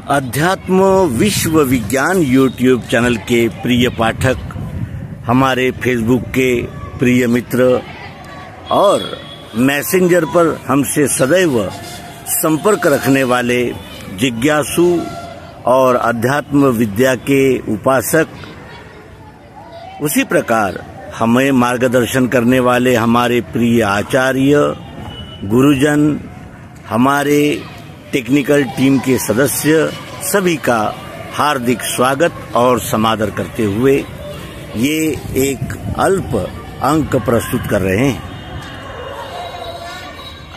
अध्यात्म विश्व विज्ञान यूट्यूब चैनल के प्रिय पाठक, हमारे फेसबुक के प्रिय मित्र और मैसेंजर पर हमसे सदैव संपर्क रखने वाले जिज्ञासु और अध्यात्म विद्या के उपासक, उसी प्रकार हमें मार्गदर्शन करने वाले हमारे प्रिय आचार्य, गुरुजन, हमारे टेक्निकल टीम के सदस्य, सभी का हार्दिक स्वागत और समादर करते हुए ये एक अल्प अंक प्रस्तुत कर रहे हैं।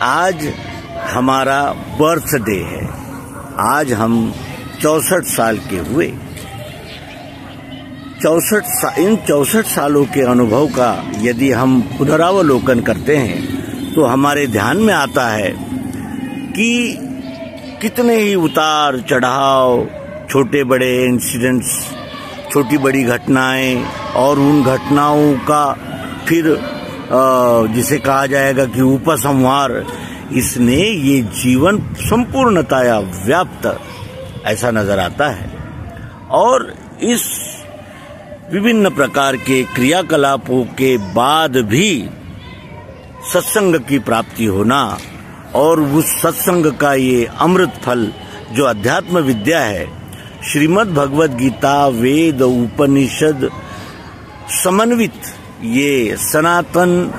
आज हमारा बर्थडे है। आज हम 64 साल के हुए। इन 64 सालों के अनुभव का यदि हम पुनरावलोकन करते हैं तो हमारे ध्यान में आता है कि कितने ही उतार चढ़ाव, छोटे बड़े इंसिडेंट्स, छोटी बड़ी घटनाएं और उन घटनाओं का फिर जिसे कहा जाएगा कि उपसंहार, इसने ये जीवन संपूर्णतया व्याप्त ऐसा नजर आता है। और इस विभिन्न प्रकार के क्रियाकलापों के बाद भी सत्संग की प्राप्ति होना और उस सत्संग का ये अमृत फल जो अध्यात्म विद्या है, श्रीमद् भगवद गीता, वेद, उपनिषद समन्वित ये सनातन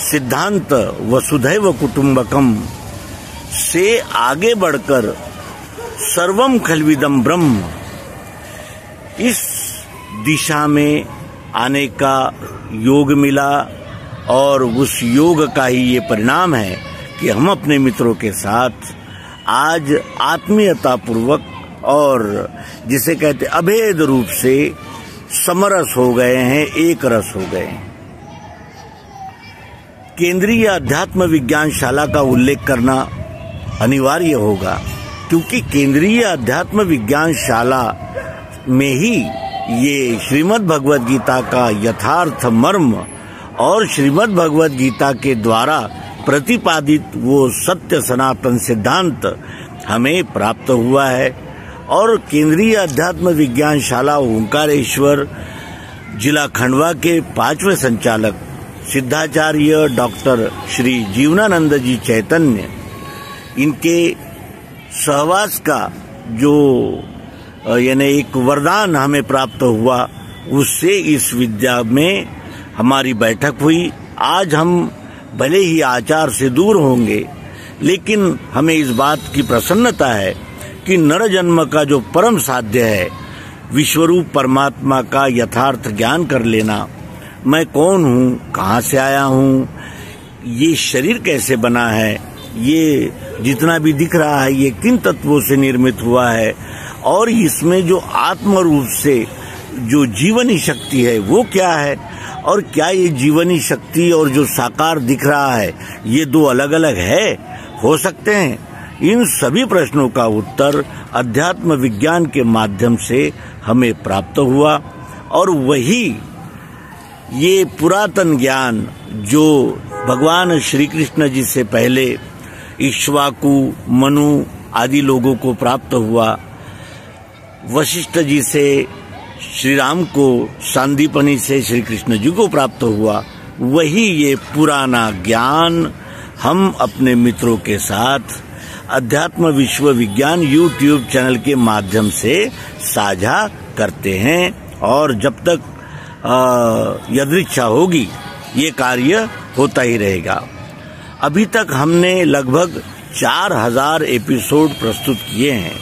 सिद्धांत वसुधैव कुटुंबकम से आगे बढ़कर सर्वम खल्विदम ब्रह्म, इस दिशा में आने का योग मिला। और उस योग का ही ये परिणाम है कि हम अपने मित्रों के साथ आज आत्मीयता पूर्वक और जिसे कहते अभेद रूप से समरस हो गए हैं, एक रस हो गए हैं। केंद्रीय अध्यात्म विज्ञान शाला का उल्लेख करना अनिवार्य होगा, क्योंकि केंद्रीय अध्यात्म विज्ञान शाला में ही ये श्रीमद् भगवद गीता का यथार्थ मर्म और श्रीमद् भगवद गीता के द्वारा प्रतिपादित वो सत्य सनातन सिद्धांत हमें प्राप्त हुआ है। और केंद्रीय अध्यात्म विज्ञान शाला ओंकारेश्वर जिला खंडवा के 5वें संचालक सिद्धाचार्य डॉक्टर श्री जीवनानंद जी चैतन्य, इनके सहवास का जो यानी एक वरदान हमें प्राप्त हुआ, उससे इस विद्या में हमारी बैठक हुई। आज हम भले ही आचार से दूर होंगे, लेकिन हमें इस बात की प्रसन्नता है कि नर जन्म का जो परम साध्य है, विश्वरूप परमात्मा का यथार्थ ज्ञान कर लेना, मैं कौन हूँ, कहाँ से आया हूँ, ये शरीर कैसे बना है, ये जितना भी दिख रहा है ये किन तत्वों से निर्मित हुआ है, और इसमें जो आत्म रूप से जो जीवनी शक्ति है वो क्या है, और क्या ये जीवनी शक्ति और जो साकार दिख रहा है ये दो अलग अलग है, हो सकते हैं। इन सभी प्रश्नों का उत्तर अध्यात्म विज्ञान के माध्यम से हमें प्राप्त हुआ। और वही ये पुरातन ज्ञान जो भगवान श्री कृष्ण जी से पहले इक्ष्वाकु, मनु आदि लोगों को प्राप्त हुआ, वशिष्ठ जी से श्री राम को, सांदीपनि से श्री कृष्ण जी को प्राप्त हुआ, वही ये पुराना ज्ञान हम अपने मित्रों के साथ अध्यात्म विश्व विज्ञान यूट्यूब चैनल के माध्यम से साझा करते हैं। और जब तक यदृच्छा होगी ये कार्य होता ही रहेगा। अभी तक हमने लगभग 4000 एपिसोड प्रस्तुत किए हैं।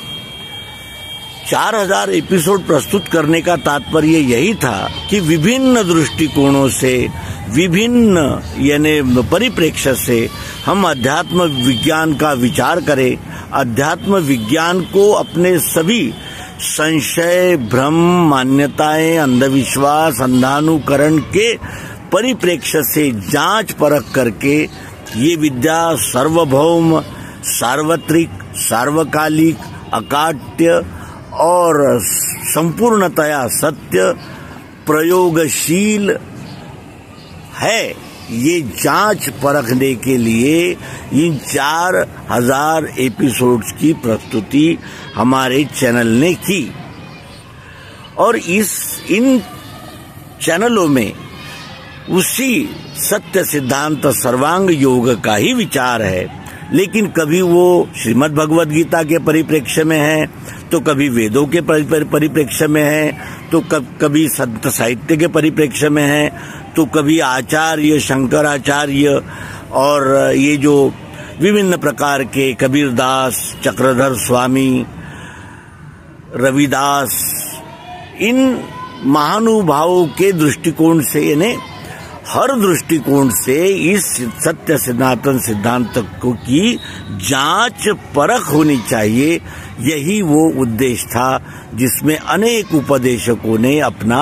4000 एपिसोड प्रस्तुत करने का तात्पर्य यही था कि विभिन्न दृष्टिकोणों से, विभिन्न यानी परिप्रेक्ष्य से हम अध्यात्म विज्ञान का विचार करें, अध्यात्म विज्ञान को अपने सभी संशय, भ्रम, मान्यताएं, अंधविश्वास, अंधानुकरण के परिप्रेक्ष्य से जांच परख करके ये विद्या सर्वभौम, सार्वत्रिक, सार्वकालिक, अकाट्य और संपूर्णतया सत्य, प्रयोगशील है, ये जांच परखने के लिए इन 4000 एपिसोड्स की प्रस्तुति हमारे चैनल ने की। और इन चैनलों में उसी सत्य सिद्धांत सर्वांग योग का ही विचार है, लेकिन कभी वो श्रीमद् भगवद गीता के परिप्रेक्ष्य में है, तो कभी वेदों के परिप्रेक्ष्य में है, तो कभी संत साहित्य के परिप्रेक्ष्य में है, तो कभी आचार्य शंकराचार्य और ये जो विभिन्न प्रकार के कबीरदास, चक्रधर स्वामी, रविदास, इन महानुभावों के दृष्टिकोण से, यानी हर दृष्टिकोण से इस सत्य सनातन सिद्धांत को की जांच परख होनी चाहिए। यही वो उद्देश्य था जिसमें अनेक उपदेशकों ने अपना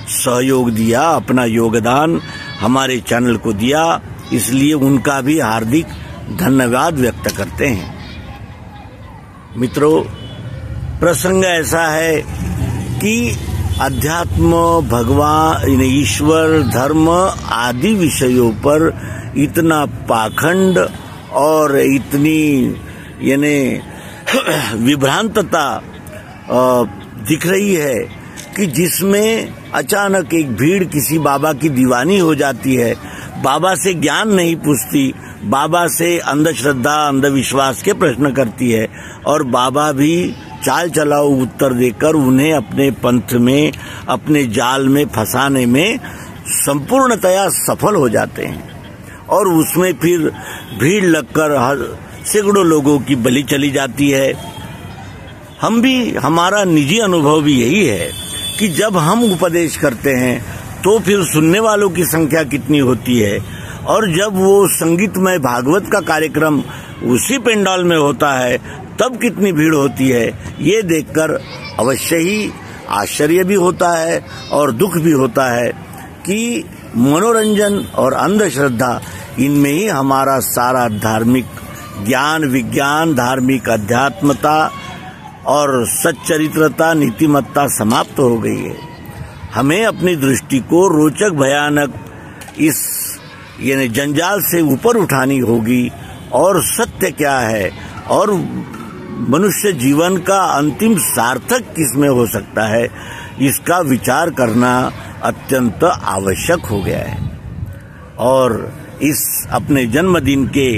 सहयोग दिया, अपना योगदान हमारे चैनल को दिया। इसलिए उनका भी हार्दिक धन्यवाद व्यक्त करते हैं। मित्रों, प्रसंग ऐसा है कि अध्यात्म, भगवान, ईश्वर, धर्म आदि विषयों पर इतना पाखंड और इतनी यानी विभ्रांतता दिख रही है कि जिसमें अचानक एक भीड़ किसी बाबा की दीवानी हो जाती है, बाबा से ज्ञान नहीं पूछती, बाबा से अंधश्रद्धा, अंधविश्वास के प्रश्न करती है, और बाबा भी चाल चलाओ उत्तर देकर उन्हें अपने पंथ में, अपने जाल में फंसाने में संपूर्णतया सफल हो जाते हैं। और उसमें फिर भीड़ लगकर सैकड़ों लोगों की बलि चली जाती है। हमारा निजी अनुभव भी यही है कि जब हम उपदेश करते हैं तो फिर सुनने वालों की संख्या कितनी होती है, और जब वो संगीतमय भागवत का कार्यक्रम उसी पंडाल में होता है तब कितनी भीड़ होती है। ये देखकर अवश्य ही आश्चर्य भी होता है और दुख भी होता है कि मनोरंजन और अंधश्रद्धा, इनमें ही हमारा सारा धार्मिक ज्ञान, विज्ञान, धार्मिक अध्यात्मता और सच्चरित्रता, नीतिमत्ता समाप्त हो गई है। हमें अपनी दृष्टि को रोचक, भयानक इस यानी जंजाल से ऊपर उठानी होगी, और सत्य क्या है और मनुष्य जीवन का अंतिम सार्थक किसमें हो सकता है, इसका विचार करना अत्यंत आवश्यक हो गया है। और इस अपने जन्मदिन के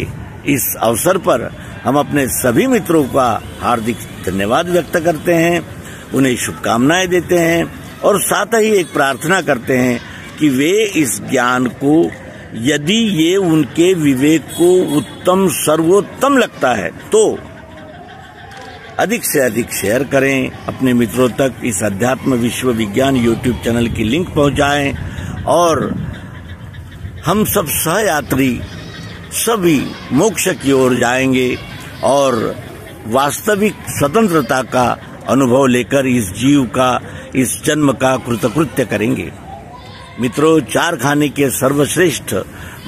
इस अवसर पर हम अपने सभी मित्रों का हार्दिक धन्यवाद व्यक्त करते हैं, उन्हें शुभकामनाएं देते हैं, और साथ ही एक प्रार्थना करते हैं कि वे इस ज्ञान को, यदि ये उनके विवेक को उत्तम, सर्वोत्तम लगता है, तो अधिक से अधिक शेयर करें अपने मित्रों तक। इस अध्यात्म विश्व विज्ञान यूट्यूब चैनल की लिंक पहुंचाएं, और हम सब सहयात्री सभी मोक्ष की ओर जाएंगे और वास्तविक स्वतंत्रता का अनुभव लेकर इस जीव का, इस जन्म का कृतकृत्य करेंगे। मित्रों, चार खाने के सर्वश्रेष्ठ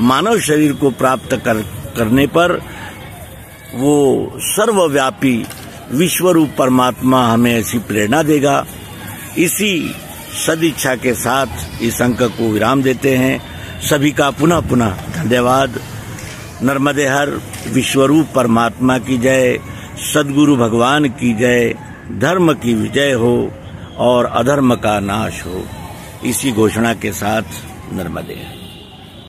मानव शरीर को प्राप्त करने पर वो सर्वव्यापी विश्वरूप परमात्मा हमें ऐसी प्रेरणा देगा। इसी सदिच्छा के साथ इस अंक को विराम देते हैं। सभी का पुनः पुनः धन्यवाद। नर्मदे हर, विश्वरूप परमात्मा की जय, सद्गुरु भगवान की जय, धर्म की विजय हो और अधर्म का नाश हो। इसी घोषणा के साथ नर्मदे हर।